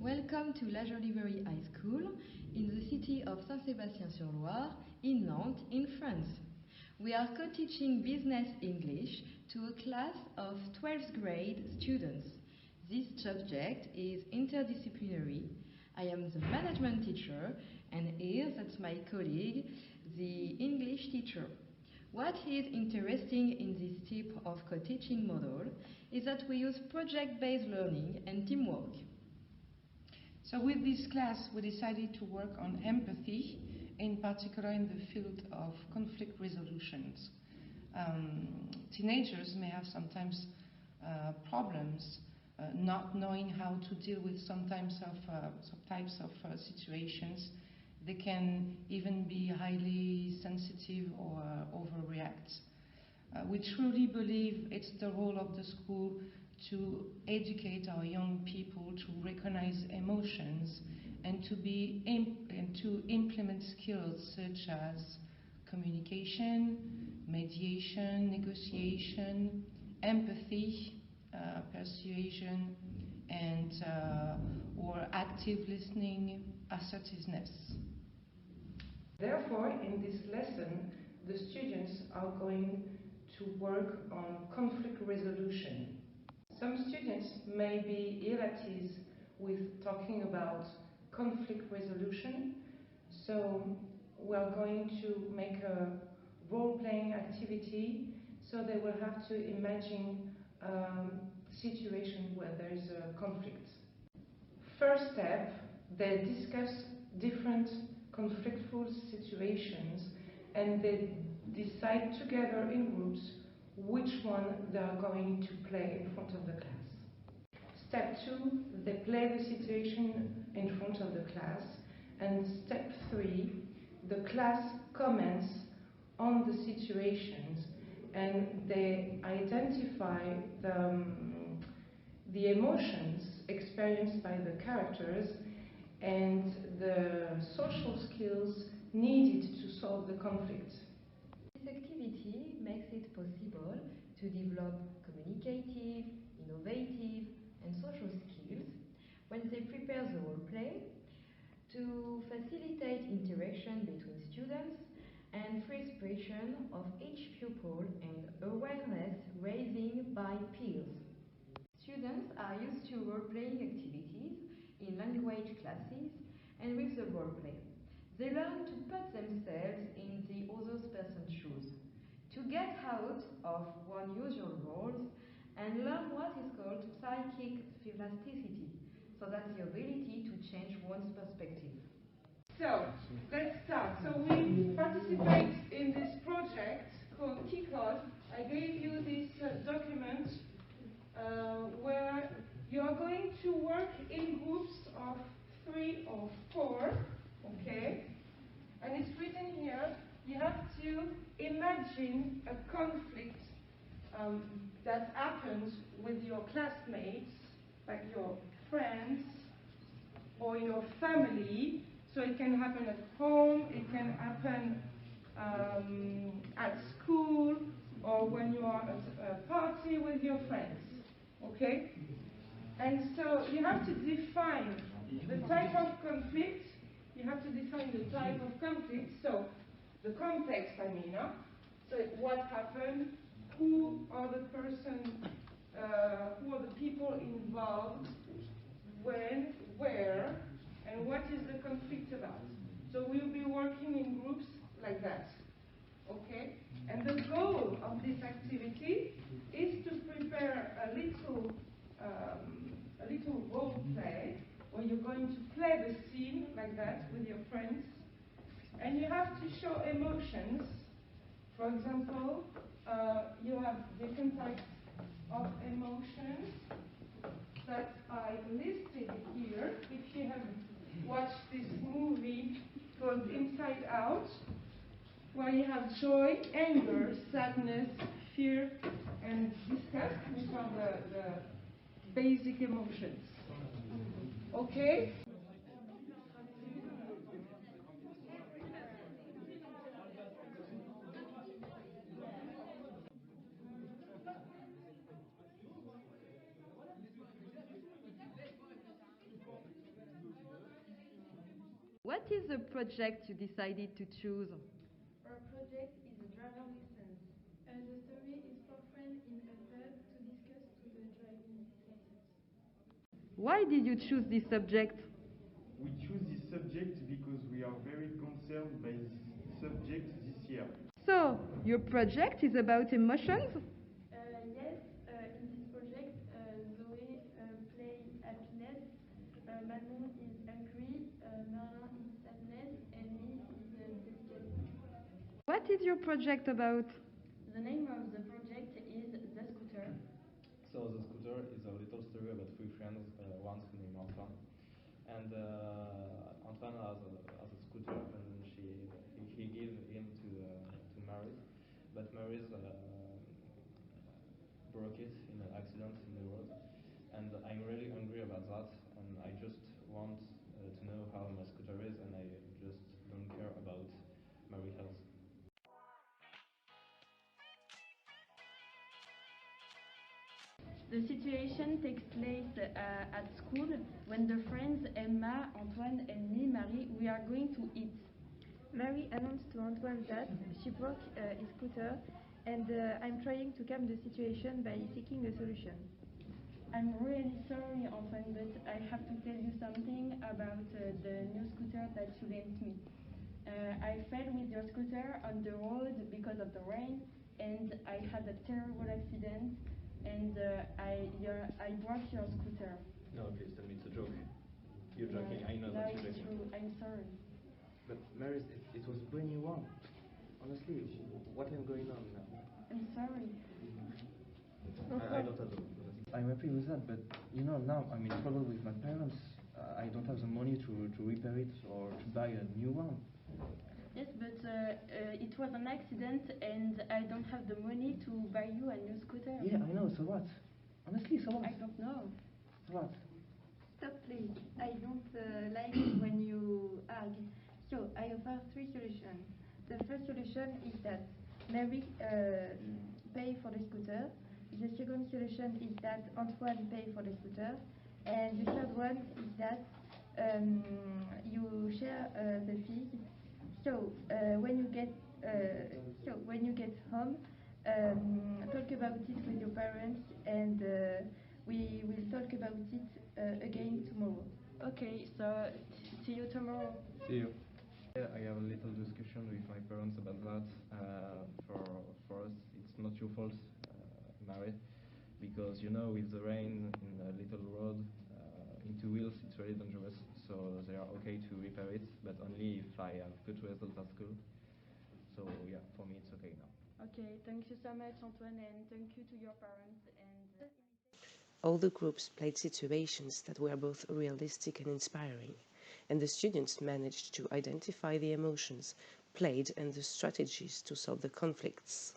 Welcome to La Joliverie High School in the city of Saint-Sébastien-sur-Loire in Nantes in France. We are co-teaching business English to a class of 12th grade students. This subject is interdisciplinary. I am the management teacher and here that's my colleague, the English teacher. What is interesting in this type of co-teaching model is that we use project-based learning and teamwork. So with this class, we decided to work on empathy, in particular in the field of conflict resolutions. Teenagers may have sometimes problems not knowing how to deal with some types of situations. They can even be highly sensitive or overreact. We truly believe it's the role of the school to educate our young people to recognize emotions and to implement skills such as communication, mediation, negotiation, empathy, persuasion, and or active listening, assertiveness. Therefore, in this lesson, the students are going to work on conflict resolution. Some students may be ill at ease with talking about conflict resolution, so we're going to make a role-playing activity so they will have to imagine a situation where there is a conflict. First step, they discuss different conflictful situations and they decide together in groups which one they are going to play in front of the class. Step 2, they play the situation in front of the class, and step 3, the class comments on the situations and they identify the emotions experienced by the characters and the social skills needed to solve the conflict. This activity makes it possible to develop communicative, innovative and social skills when they prepare the role play, to facilitate interaction between students and free expression of each pupil and awareness raising by peers. Students are used to role-playing activities in language classes and with the role play. They learn to put themselves in the other person's shoes, to get out of one's usual roles and learn what is called psychic plasticity, so that's the ability to change one's perspective. So, let's start. So we participate in this project called Keycode. I gave you this document where you are going to work in groups of 3 or 4, okay? And it's written here, you have to imagine a conflict that happens with your classmates, like your friends, or your family. So it can happen at home, it can happen at school, or when you are at a party with your friends, okay? And so you have to define the type of conflict. You have to define the type of conflict, so the context, so what happened, who are the people involved, when, where, and what is the conflict about. So we'll be working in groups like that, okay? And the goal of this activity is to prepare a little role play where you're going to play the scene like that with your friends, and you have to show emotions. For example, you have different types of emotions that I listed here. If you have watched this movie called Inside Out, where you have joy, anger, sadness, fear, and disgust, which are the basic emotions. Okay? What is the project you decided to choose? Our project is a driver license. The story is four friends in a pub to discuss to the driving license. Why did you choose this subject? We choose this subject because we are very concerned by this subject this year. So, your project is about emotions? Yes, in this project, Zoe plays happiness, Manon is angry, Marlon is sadness, and me is dedicated. What is your project about? The name of the project is The Scooter. So The Scooter is a little story about three friends, one named Antoine. And Antoine has a scooter, and he gave him to Maryse, but Maryse broke it in an accident in the road. And I'm really angry about that, and I just want to know how my scooter is, and I just don't care about Mary's health. The situation takes place at school when the friends Emma, Antoine, and me, Marie, we are going to eat. Marie announced to Antoine that she broke his scooter, and I'm trying to calm the situation by seeking a solution. I'm really sorry, Antoine, but I have to tell you something about the new scooter that you lent me. I fell with your scooter on the road because of the rain, and I had a terrible accident, and I broke your scooter. No, please tell me it's a joke. You're joking, I know No, that you're it's joking. true, I'm sorry. But Maryse, it was brand new one. Honestly, what is going on now? I'm sorry. I don't have the I'm happy with that, but you know, now I'm in trouble with my parents. I don't have the money to repair it or to buy a new one. Yes, but it was an accident, and I don't have the money to buy you a new scooter. Yeah, I know, so what? Honestly, so what? I don't know. So what? Stop, please. I don't like it when you argue. So, I offer three solutions. The first solution is that Mary pay for the scooter. The second solution is that Antoine pay for the scooter. And the third one is that you share the fee. So when you get home, talk about it with your parents, and we will talk about it again tomorrow. Okay, so see you tomorrow. See you. Yeah, I have a little discussion with my parents about that. For us, it's not your fault, Mary, because you know, with the rain in a little road, in two wheels, it's really dangerous. So they are okay to repair it, but only if I have good results at school. So yeah, for me it's okay now. Okay, thank you so much, Antoine, and thank you to your parents. And all the groups played situations that were both realistic and inspiring, and the students managed to identify the emotions played and the strategies to solve the conflicts.